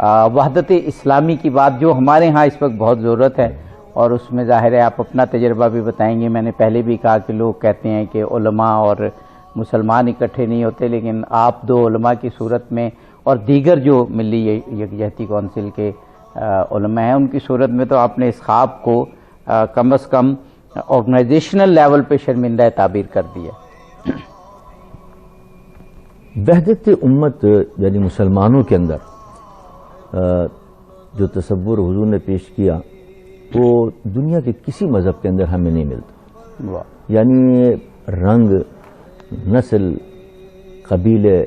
وحدت اسلامی کی بات جو ہمارے ہاں اس وقت بہت ضرورت ہے، اور اس میں ظاہر ہے آپ اپنا تجربہ بھی بتائیں گے۔ میں نے پہلے بھی کہا کہ لوگ کہتے ہیں کہ علماء اور مسلمان اکٹھے نہیں ہوتے، لیکن آپ دو علماء کی صورت میں اور دیگر جو ملی یکجہتی کونسل کے علماء ہیں ان کی صورت میں تو آپ نے اس خواب کو کم از کم آرگنائزیشنل لیول پہ شرمندہ تعبیر کر دیا۔ وحدت امت یعنی مسلمانوں کے اندر جو تصور حضور نے پیش کیا وہ دنیا کے کسی مذہب کے اندر ہمیں نہیں ملتا۔ یعنی رنگ، نسل، قبیلے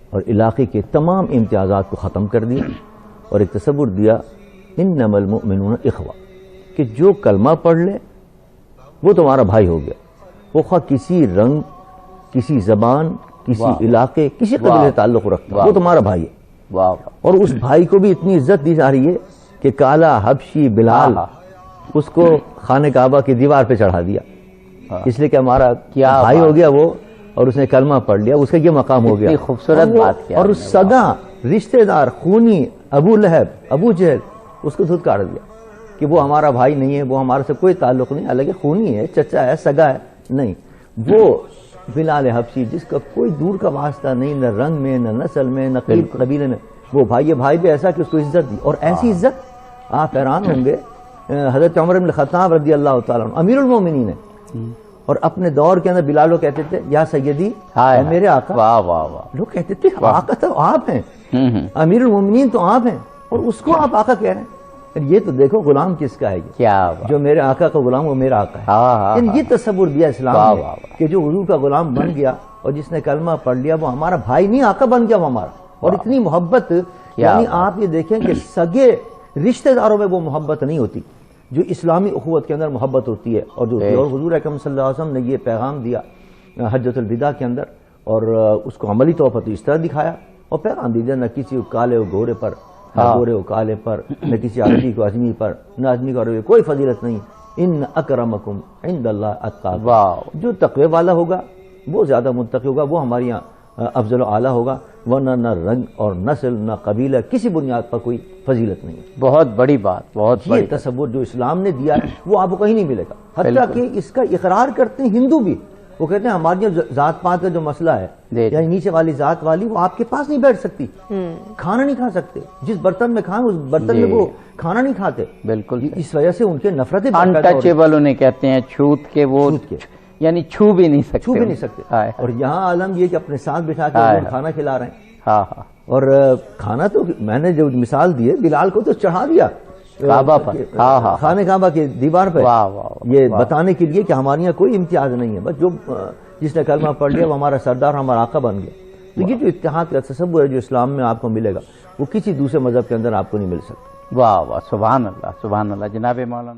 اور علاقے کے تمام امتیازات کو ختم کر دیا اور ایک تصور دیا انما المؤمنون اخوہ، کہ جو کلمہ پڑھ لے وہ تمہارا بھائی ہو گیا، وہ خواہ کسی رنگ، کسی زبان، کسی علاقے، کسی قبیلے سے تعلق رکھتا ہے، وہ تمہارا بھائی ہے۔ اور اس بھائی کو بھی اتنی عزت دی جا رہی ہے کہ کالا حبشی بلال اس کو خانہ کعبہ کی دیوار پہ چڑھا دیا، اس لیے کہ ہمارا بھائی ہو گیا وہ، اور اس نے کلمہ پڑھ لیا، اس کا یہ مقام ہو گیا۔ خوبصورت بات کیا۔ اور سگا رشتہ دار خونی ابو لہب، ابو جہل، اس کو دھتکار دیا کہ وہ ہمارا بھائی نہیں ہے، وہ ہمارے سے کوئی تعلق نہیں، حالانکہ خونی ہے، چچا ہے، سگا ہے، نہیں، وہ بلال حبشی جس کا کوئی دور کا واسطہ نہیں، نہ رنگ میں، نہ نسل میں، نہ قبیلے میں، وہ بھائی بھی ایسا کہ اس کو عزت دی۔ اور ایسی عزت آپ حیران ہوں گے، حضرت عمر بن الخطاب رضی اللہ تعالیٰ عنہ امیر المومنین ہے، اور اپنے دور کے اندر بلال لوگ کہتے تھے یا سیدی، میرے آقا، لوگ کہتے تھے آقا تو آپ ہیں، امیر المومنین تو آپ ہیں، اور اس کو آپ آقا کہہ رہے ہیں۔ یہ تو دیکھو غلام کس کا ہے، یہ جو میرے آقا کا غلام وہ میرا آقا ہے۔ یعنی یہ تصور دیا اسلام نے کہ جو حضور کا غلام بن گیا اور جس نے کلمہ پڑھ لیا وہ ہمارا بھائی نہیں، آقا بن گیا وہ ہمارا۔ اور اتنی محبت، یعنی آپ یہ دیکھیں کہ سگے رشتہ داروں میں وہ محبت نہیں ہوتی جو اسلامی اخوت کے اندر محبت ہوتی ہے، اور جو حضور اکرم صلی اللہ علیہ وسلم نے یہ پیغام دیا حجۃ الوداع کے اندر، اور اس کو عملی طور پر تو اس طرح دکھایا اور پیغام دیا، نہ کسی کالے و گورے پر، نہ گورے و کالے پر، نہ کسی عربی کو اجمی پر، نہ اجمی کو عربی، کوئی فضیلت نہیں۔ ان اکرمکم عند اللہ اتقاکم، جو تقوی والا ہوگا وہ زیادہ متقی ہوگا، وہ ہمارے یہاں افضل و اعلیٰ ہوگا، ورنہ نہ رنگ اور نسل، نہ قبیلہ، کسی بنیاد پر کوئی فضیلت نہیں۔ بہت بڑی بات، بہت بڑی تصور جو اسلام نے دیا ہے وہ آپ کو کہیں نہیں ملے گا۔ حتیٰ کہ اس کا اقرار کرتے ہیں ہندو بھی، وہ کہتے ہیں ہماری ذات پات کا جو مسئلہ ہے، یعنی نیچے والی ذات والی، وہ آپ کے پاس نہیں بیٹھ سکتی، کھانا نہیں کھا سکتے، جس برتن میں کھائیں اس برتن میں وہ کھانا نہیں کھاتے۔ بالکل، اس وجہ سے ان کے نفرتیں انٹچیبل انہیں کہتے ہیں، چھوت کے، وہ یعنی چھو بھی نہیں سکتے۔ اور یہاں عالم یہ کہ اپنے ساتھ بٹھا کے کھانا کھلا رہے ہیں، اور کھانا تو میں نے جو مثال دی ہے بلال کو تو چڑھا دیا کعبہ پر، خانہ کعبہ کی دیوار پہ، یہ بتانے کے لیے کہ ہمارے یہاں کوئی امتیاز نہیں ہے، بس جو جس نے کلمہ پڑھ لیا وہ ہمارا سردار، ہمارا آقا بن گیا۔ تو یہ جو اتحاد کا تصور ہے جو اسلام میں آپ کو ملے گا وہ کسی دوسرے مذہب کے اندر آپ کو نہیں مل سکتا۔ واہ واہ، سبحان اللہ، سبحان اللہ۔ جناب مولانا